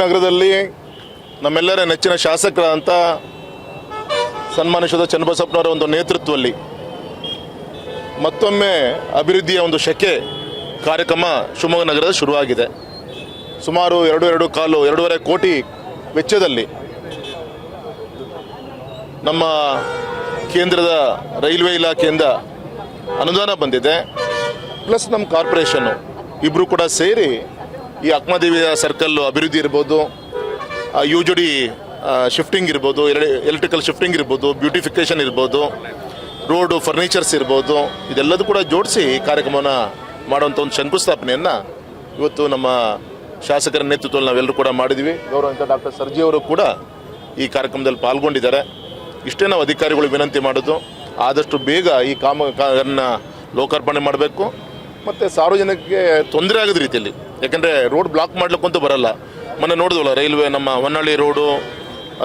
ನಗರದಲ್ಲಿ ನಮ್ಮೆಲ್ಲರ ನೆಚ್ಚಿನ ಶಾಸಕರಾದಂಥ ಸನ್ಮಾನಿಸಿದ ಚನ್ನಬಸಪ್ಪನವರ ಒಂದು ನೇತೃತ್ವದಲ್ಲಿ ಮತ್ತೊಮ್ಮೆ ಅಭಿವೃದ್ಧಿಯ ಒಂದು ಶಕೆ ಕಾರ್ಯಕ್ರಮ ಶಿವಮೊಗ್ಗ ನಗರದ ಶುರುವಾಗಿದೆ. ಸುಮಾರು 2.25 ಕೋಟಿ ವೆಚ್ಚದಲ್ಲಿ ನಮ್ಮ ಕೇಂದ್ರದ ರೈಲ್ವೆ ಇಲಾಖೆಯಿಂದ ಅನುದಾನ ಬಂದಿದೆ. ಪ್ಲಸ್ ನಮ್ಮ ಕಾರ್ಪೊರೇಷನ್ನು ಇಬ್ಬರು ಕೂಡ ಸೇರಿ ಈ ಅಕ್ಮದೇವಿಯ ಸರ್ಕಲ್ ಅಭಿವೃದ್ಧಿ ಇರ್ಬೋದು, UJD ಶಿಫ್ಟಿಂಗ್ ಇರ್ಬೋದು, ಎಲೆಕ್ಟ್ರಿಕಲ್ ಶಿಫ್ಟಿಂಗ್ ಇರ್ಬೋದು, ಬ್ಯೂಟಿಫಿಕೇಷನ್ ಇರ್ಬೋದು, ರೋಡು ಫರ್ನಿಚರ್ಸ್ ಇರ್ಬೋದು, ಇದೆಲ್ಲದೂ ಕೂಡ ಜೋಡಿಸಿ ಕಾರ್ಯಕ್ರಮವನ್ನು ಮಾಡುವಂಥ ಒಂದು ಶಂಕುಸ್ಥಾಪನೆಯನ್ನು ಇವತ್ತು ನಮ್ಮ ಶಾಸಕರ ನೇತೃತ್ವದಲ್ಲಿ ನಾವೆಲ್ಲರೂ ಕೂಡ ಮಾಡಿದ್ವಿ. ಗೌರವಂತ ಡಾಕ್ಟರ್ ಸರ್ಜಿ ಅವರು ಕೂಡ ಈ ಕಾರ್ಯಕ್ರಮದಲ್ಲಿ ಪಾಲ್ಗೊಂಡಿದ್ದಾರೆ. ಇಷ್ಟೇ ನಾವು ಅಧಿಕಾರಿಗಳು ವಿನಂತಿ ಮಾಡೋದು, ಆದಷ್ಟು ಬೇಗ ಈ ಕಾಮಗಾರಿನ ಲೋಕಾರ್ಪಣೆ ಮಾಡಬೇಕು ಮತ್ತು ಸಾರ್ವಜನಿಕರಿಗೆ ತೊಂದರೆ ಆಗದ ರೀತಿಯಲ್ಲಿ, ಯಾಕೆಂದರೆ ರೋಡ್ ಬ್ಲಾಕ್ ಮಾಡ್ಲಿಕ್ಕಂತೂ ಬರಲ್ಲ. ಮೊನ್ನೆ ನೋಡಿದ್ವಲ್ಲ ರೈಲ್ವೆ ನಮ್ಮ ಹೊನ್ನಳ್ಳಿ ರೋಡು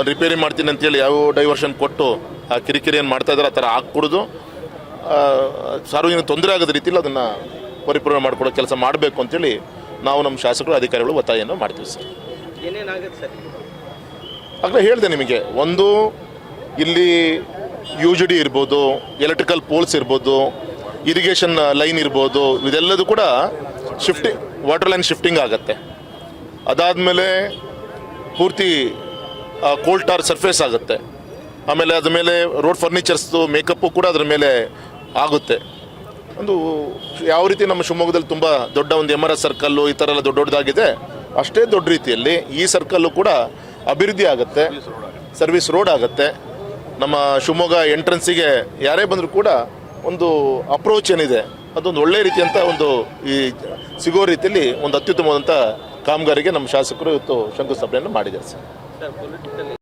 ರಿಪೇರಿ ಮಾಡ್ತೀನಿ ಅಂತೇಳಿ ಯಾವ ಡೈವರ್ಷನ್ ಕೊಟ್ಟು ಆ ಕಿರಿಕಿರಿಯನ್ನು ಮಾಡ್ತಾ ಇದ್ದಾರೆ, ಆ ಥರ ಹಾಕ್ಕೊಡೋದು ಸಾರ್ವಜನಿಕ ತೊಂದರೆ ಆಗದ ರೀತಿಯಲ್ಲಿ ಅದನ್ನು ಪರಿಪೂರ್ಣ ಮಾಡಿಕೊಡೋ ಕೆಲಸ ಮಾಡಬೇಕು ಅಂತೇಳಿ ನಾವು ನಮ್ಮ ಶಾಸಕರು ಅಧಿಕಾರಿಗಳು ಒತ್ತಾಯವನ್ನು ಮಾಡ್ತೀವಿ ಸರ್. ಏನೇನಾಗುತ್ತೆ ಸರ್? ಆಗಲೇ ಹೇಳಿದೆ ನಿಮಗೆ, ಒಂದು ಇಲ್ಲಿ UJD ಇರ್ಬೋದು, ಎಲೆಕ್ಟ್ರಿಕಲ್ ಪೋಲ್ಸ್ ಇರ್ಬೋದು, ಇರಿಗೇಷನ್ ಲೈನ್ ಇರ್ಬೋದು, ಇದೆಲ್ಲದೂ ಕೂಡ ಶಿಫ್ಟಿಂಗ್ ವಾಟರ್ ಲೈನ್ ಶಿಫ್ಟಿಂಗ್ ಆಗುತ್ತೆ. ಅದಾದಮೇಲೆ ಪೂರ್ತಿ ಕೋಲ್ಡ್ ಟಾರ್ ಸರ್ಫೇಸ್ ಆಗುತ್ತೆ. ಆಮೇಲೆ ಅದ್ರ ಮೇಲೆ ರೋಡ್ ಫರ್ನಿಚರ್ಸ್ದು ಮೇಕಪ್ಪು ಕೂಡ ಅದ್ರ ಮೇಲೆ ಆಗುತ್ತೆ. ಒಂದು ಯಾವ ರೀತಿ ನಮ್ಮ ಶಿವಮೊಗ್ಗದಲ್ಲಿ ತುಂಬ ದೊಡ್ಡ ಒಂದು MRS ಸರ್ಕಲ್ಲು ಈ ಥರ ಎಲ್ಲ ದೊಡ್ಡದಾಗಿದೆ, ಅಷ್ಟೇ ದೊಡ್ಡ ರೀತಿಯಲ್ಲಿ ಈ ಸರ್ಕಲ್ಲು ಕೂಡ ಅಭಿವೃದ್ಧಿ ಆಗುತ್ತೆ, ಸರ್ವಿಸ್ ರೋಡ್ ಆಗುತ್ತೆ. ನಮ್ಮ ಶಿವಮೊಗ್ಗ ಎಂಟ್ರೆನ್ಸಿಗೆ ಯಾರೇ ಬಂದರೂ ಕೂಡ ಒಂದು ಅಪ್ರೋಚ್ ಏನಿದೆ ಅದೊಂದು ಒಳ್ಳೆ ರೀತಿಯಂಥ ಒಂದು ಈ ಸಿಗೋ ರೀತಿಯಲ್ಲಿ ಒಂದು ಅತ್ಯುತ್ತಮವಾದಂಥ ಕಾಮಗಾರಿಗೆ ನಮ್ಮ ಶಾಸಕರು ಇವತ್ತು ಶಂಕುಸ್ಥಾಪನೆಯನ್ನು ಮಾಡಿದ್ದಾರೆ ಸರ್.